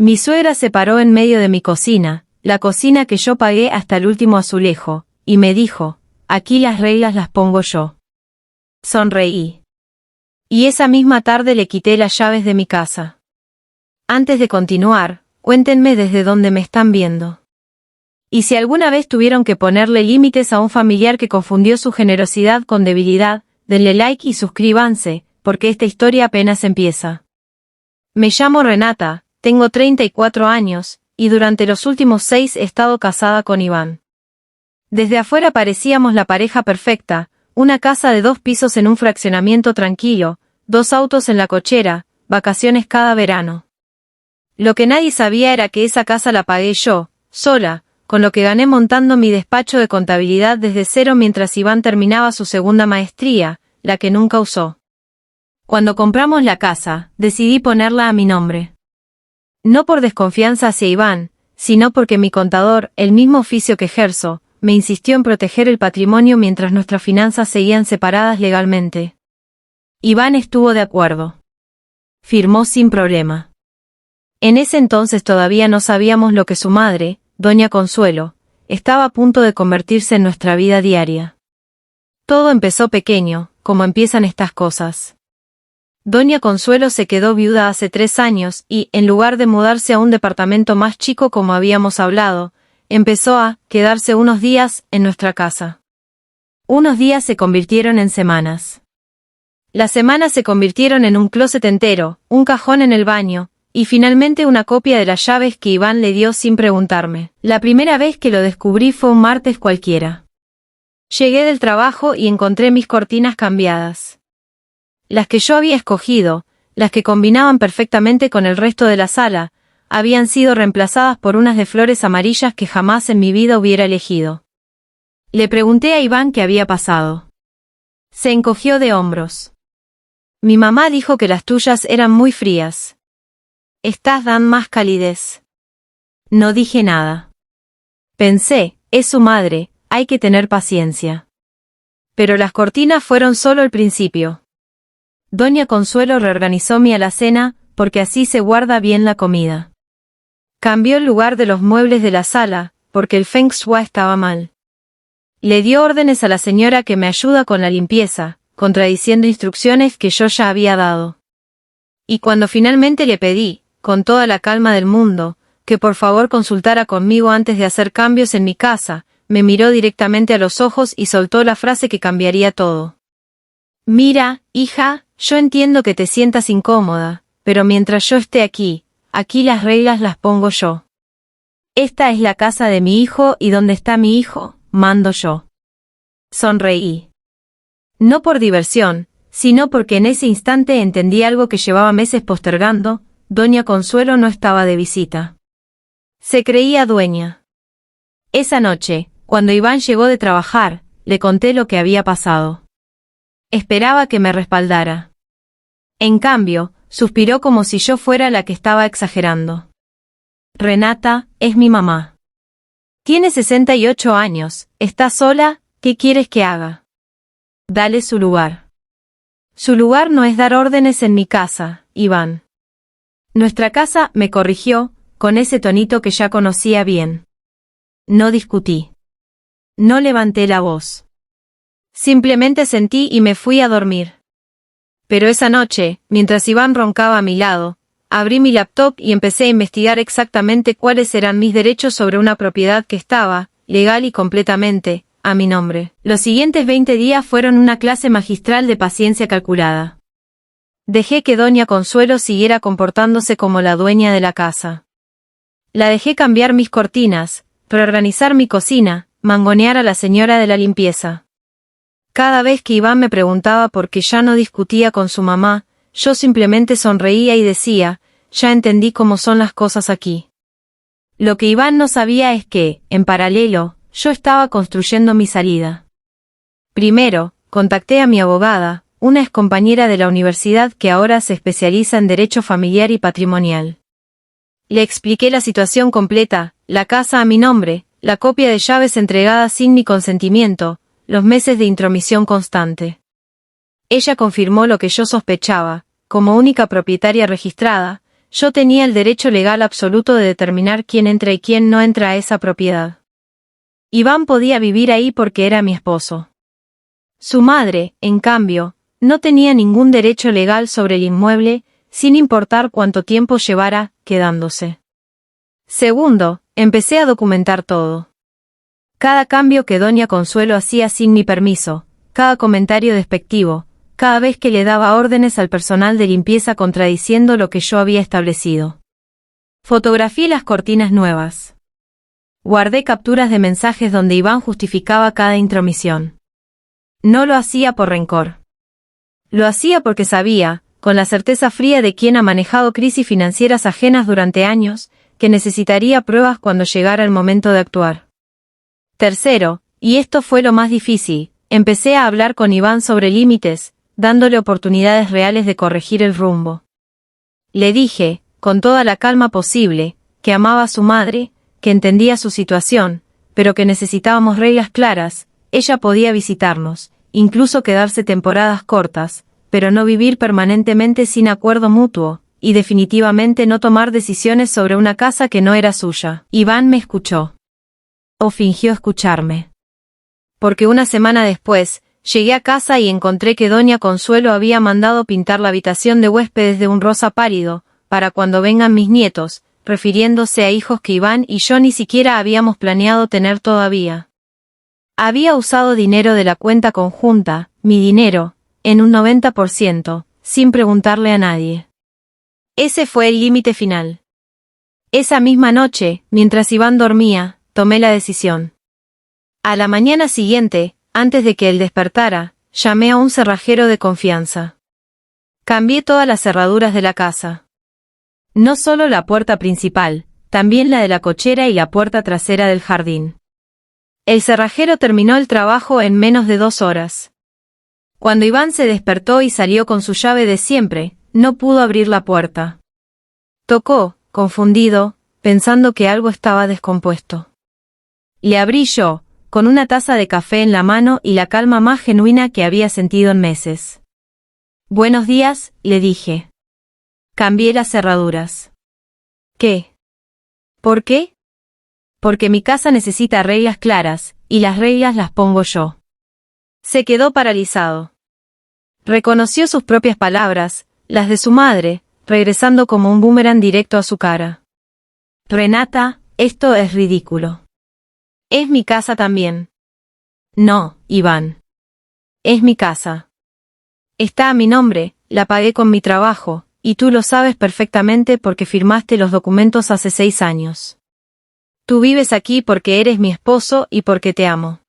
Mi suegra se paró en medio de mi cocina, la cocina que yo pagué hasta el último azulejo, y me dijo, aquí las reglas las pongo yo. Sonreí. Y esa misma tarde le quité las llaves de mi casa. Antes de continuar, cuéntenme desde dónde me están viendo. Y si alguna vez tuvieron que ponerle límites a un familiar que confundió su generosidad con debilidad, denle like y suscríbanse, porque esta historia apenas empieza. Me llamo Renata, tengo 34 años, y durante los últimos 6 he estado casada con Iván. Desde afuera parecíamos la pareja perfecta, una casa de 2 pisos en un fraccionamiento tranquilo, 2 autos en la cochera, vacaciones cada verano. Lo que nadie sabía era que esa casa la pagué yo, sola, con lo que gané montando mi despacho de contabilidad desde cero mientras Iván terminaba su segunda maestría, la que nunca usó. Cuando compramos la casa, decidí ponerla a mi nombre. No por desconfianza hacia Iván, sino porque mi contador, el mismo oficio que ejerzo, me insistió en proteger el patrimonio mientras nuestras finanzas seguían separadas legalmente. Iván estuvo de acuerdo. Firmó sin problema. En ese entonces todavía no sabíamos lo que su madre, doña Consuelo, estaba a punto de convertirse en nuestra vida diaria. Todo empezó pequeño, como empiezan estas cosas. Doña Consuelo se quedó viuda hace 3 años y, en lugar de mudarse a un departamento más chico como habíamos hablado, empezó a quedarse unos días en nuestra casa. Unos días se convirtieron en semanas. Las semanas se convirtieron en un closet entero, un cajón en el baño, y finalmente una copia de las llaves que Iván le dio sin preguntarme. La primera vez que lo descubrí fue un martes cualquiera. Llegué del trabajo y encontré mis cortinas cambiadas. Las que yo había escogido, las que combinaban perfectamente con el resto de la sala, habían sido reemplazadas por unas de flores amarillas que jamás en mi vida hubiera elegido. Le pregunté a Iván qué había pasado. Se encogió de hombros. Mi mamá dijo que las tuyas eran muy frías. Estas dan más calidez. No dije nada. Pensé, es su madre, hay que tener paciencia. Pero las cortinas fueron solo el principio. Doña Consuelo reorganizó mi alacena, porque así se guarda bien la comida. Cambió el lugar de los muebles de la sala, porque el Feng Shui estaba mal. Le dio órdenes a la señora que me ayuda con la limpieza, contradiciendo instrucciones que yo ya había dado. Y cuando finalmente le pedí, con toda la calma del mundo, que por favor consultara conmigo antes de hacer cambios en mi casa, me miró directamente a los ojos y soltó la frase que cambiaría todo. Mira, hija, yo entiendo que te sientas incómoda, pero mientras yo esté aquí las reglas las pongo yo. Esta es la casa de mi hijo y donde está mi hijo, mando yo. Sonreí. No por diversión, sino porque en ese instante entendí algo que llevaba meses postergando, doña Consuelo no estaba de visita. Se creía dueña. Esa noche, cuando Iván llegó de trabajar, le conté lo que había pasado. Esperaba que me respaldara. En cambio, suspiró como si yo fuera la que estaba exagerando. Renata, es mi mamá. Tiene 68 años, está sola, ¿qué quieres que haga? Dale su lugar. Su lugar no es dar órdenes en mi casa, Iván. Nuestra casa, me corrigió, con ese tonito que ya conocía bien. No discutí. No levanté la voz. Simplemente sentí y me fui a dormir. Pero esa noche, mientras Iván roncaba a mi lado, abrí mi laptop y empecé a investigar exactamente cuáles eran mis derechos sobre una propiedad que estaba, legal y completamente, a mi nombre. Los siguientes 20 días fueron una clase magistral de paciencia calculada. Dejé que doña Consuelo siguiera comportándose como la dueña de la casa. La dejé cambiar mis cortinas, reorganizar mi cocina, mangonear a la señora de la limpieza. Cada vez que Iván me preguntaba por qué ya no discutía con su mamá, yo simplemente sonreía y decía, ya entendí cómo son las cosas aquí. Lo que Iván no sabía es que, en paralelo, yo estaba construyendo mi salida. Primero, contacté a mi abogada, una excompañera de la universidad que ahora se especializa en derecho familiar y patrimonial. Le expliqué la situación completa, la casa a mi nombre, la copia de llaves entregada sin mi consentimiento, los meses de intromisión constante. Ella confirmó lo que yo sospechaba, como única propietaria registrada, yo tenía el derecho legal absoluto de determinar quién entra y quién no entra a esa propiedad. Iván podía vivir ahí porque era mi esposo. Su madre, en cambio, no tenía ningún derecho legal sobre el inmueble, sin importar cuánto tiempo llevara quedándose. Segundo, empecé a documentar todo. Cada cambio que doña Consuelo hacía sin mi permiso, cada comentario despectivo, cada vez que le daba órdenes al personal de limpieza contradiciendo lo que yo había establecido. Fotografié las cortinas nuevas. Guardé capturas de mensajes donde Iván justificaba cada intromisión. No lo hacía por rencor. Lo hacía porque sabía, con la certeza fría de quien ha manejado crisis financieras ajenas durante años, que necesitaría pruebas cuando llegara el momento de actuar. Tercero, y esto fue lo más difícil, empecé a hablar con Iván sobre límites, dándole oportunidades reales de corregir el rumbo. Le dije, con toda la calma posible, que amaba a su madre, que entendía su situación, pero que necesitábamos reglas claras. Ella podía visitarnos, incluso quedarse temporadas cortas, pero no vivir permanentemente sin acuerdo mutuo, y definitivamente no tomar decisiones sobre una casa que no era suya. Iván me escuchó. O fingió escucharme. Porque una semana después, llegué a casa y encontré que doña Consuelo había mandado pintar la habitación de huéspedes de un rosa pálido, para cuando vengan mis nietos, refiriéndose a hijos que Iván y yo ni siquiera habíamos planeado tener todavía. Había usado dinero de la cuenta conjunta, mi dinero, en un 90%, sin preguntarle a nadie. Ese fue el límite final. Esa misma noche, mientras Iván dormía, tomé la decisión. A la mañana siguiente, antes de que él despertara, llamé a un cerrajero de confianza. Cambié todas las cerraduras de la casa. No solo la puerta principal, también la de la cochera y la puerta trasera del jardín. El cerrajero terminó el trabajo en menos de 2 horas. Cuando Iván se despertó y salió con su llave de siempre, no pudo abrir la puerta. Tocó, confundido, pensando que algo estaba descompuesto. Le abrí yo, con una taza de café en la mano y la calma más genuina que había sentido en meses. «Buenos días», le dije. Cambié las cerraduras. «¿Qué? ¿Por qué?» «Porque mi casa necesita reglas claras, y las reglas las pongo yo». Se quedó paralizado. Reconoció sus propias palabras, las de su madre, regresando como un boomerang directo a su cara. «Renata, esto es ridículo. Es mi casa también». «No, Iván. Es mi casa. Está a mi nombre, la pagué con mi trabajo, y tú lo sabes perfectamente porque firmaste los documentos hace 6 años. Tú vives aquí porque eres mi esposo y porque te amo.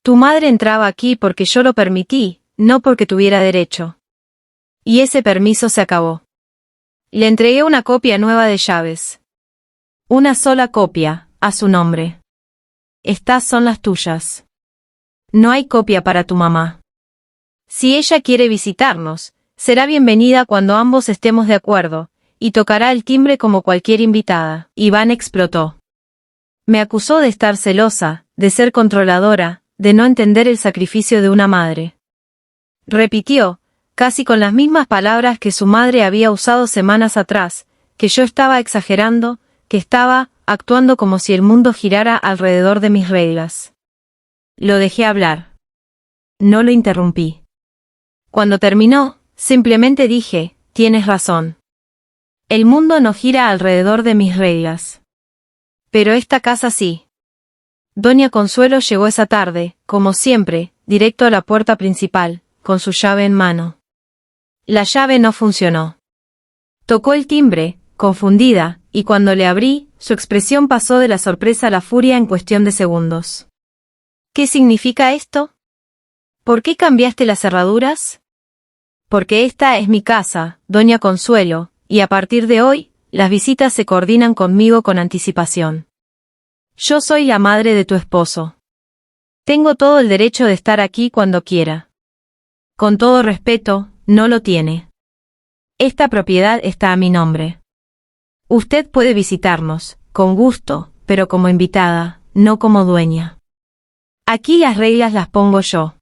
Tu madre entraba aquí porque yo lo permití, no porque tuviera derecho. Y ese permiso se acabó». Le entregué una copia nueva de llaves. Una sola copia, a su nombre. «Estas son las tuyas. No hay copia para tu mamá. Si ella quiere visitarnos, será bienvenida cuando ambos estemos de acuerdo, y tocará el timbre como cualquier invitada». Iván explotó. Me acusó de estar celosa, de ser controladora, de no entender el sacrificio de una madre. Repitió, casi con las mismas palabras que su madre había usado semanas atrás, que yo estaba exagerando, que estaba actuando como si el mundo girara alrededor de mis reglas. Lo dejé hablar. No lo interrumpí. Cuando terminó, simplemente dije, «Tienes razón. El mundo no gira alrededor de mis reglas. Pero esta casa sí». Doña Consuelo llegó esa tarde, como siempre, directo a la puerta principal, con su llave en mano. La llave no funcionó. Tocó el timbre, confundida, y cuando le abrí, su expresión pasó de la sorpresa a la furia en cuestión de segundos. «¿Qué significa esto? ¿Por qué cambiaste las cerraduras?» «Porque esta es mi casa, doña Consuelo, y a partir de hoy, las visitas se coordinan conmigo con anticipación. Yo soy la madre de tu esposo. Tengo todo el derecho de estar aquí cuando quiera. Con todo respeto, no lo tiene. Esta propiedad está a mi nombre. Usted puede visitarnos, con gusto, pero como invitada, no como dueña. Aquí las reglas las pongo yo».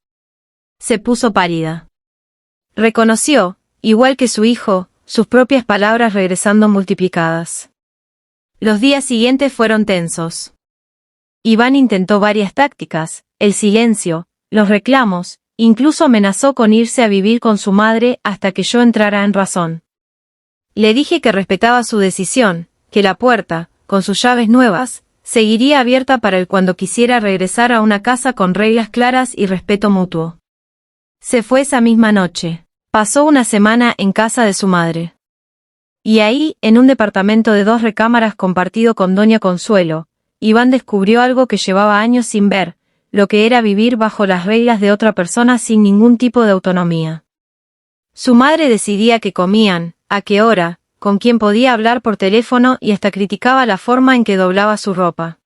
Se puso pálida. Reconoció, igual que su hijo, sus propias palabras regresando multiplicadas. Los días siguientes fueron tensos. Iván intentó varias tácticas, el silencio, los reclamos, incluso amenazó con irse a vivir con su madre hasta que yo entrara en razón. Le dije que respetaba su decisión, que la puerta, con sus llaves nuevas, seguiría abierta para él cuando quisiera regresar a una casa con reglas claras y respeto mutuo. Se fue esa misma noche. Pasó una semana en casa de su madre. Y ahí, en un departamento de 2 recámaras compartido con doña Consuelo, Iván descubrió algo que llevaba años sin ver, lo que era vivir bajo las reglas de otra persona sin ningún tipo de autonomía. Su madre decidía qué comían, a qué hora, con quién podía hablar por teléfono y hasta criticaba la forma en que doblaba su ropa.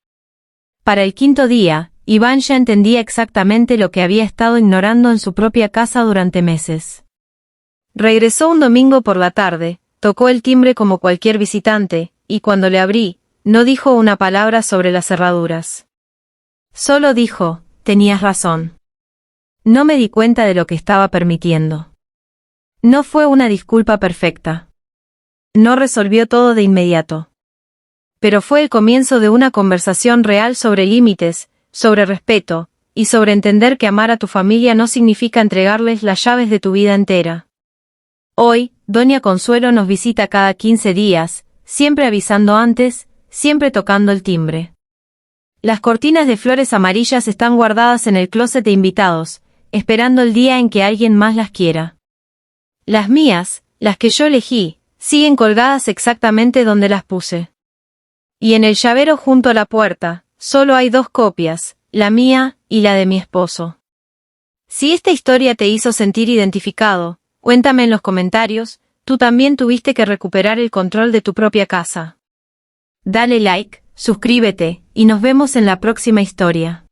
Para el 5.º día, Iván ya entendía exactamente lo que había estado ignorando en su propia casa durante meses. Regresó un domingo por la tarde, tocó el timbre como cualquier visitante, y cuando le abrí, no dijo una palabra sobre las cerraduras. Solo dijo, tenías razón. No me di cuenta de lo que estaba permitiendo. No fue una disculpa perfecta. No resolvió todo de inmediato. Pero fue el comienzo de una conversación real sobre límites, sobre respeto, y sobre entender que amar a tu familia no significa entregarles las llaves de tu vida entera. Hoy, doña Consuelo nos visita cada 15 días, siempre avisando antes, siempre tocando el timbre. Las cortinas de flores amarillas están guardadas en el closet de invitados, esperando el día en que alguien más las quiera. Las mías, las que yo elegí, siguen colgadas exactamente donde las puse. Y en el llavero junto a la puerta, solo hay 2 copias, la mía y la de mi esposo. Si esta historia te hizo sentir identificado, cuéntame en los comentarios, tú también tuviste que recuperar el control de tu propia casa. Dale like, suscríbete, y nos vemos en la próxima historia.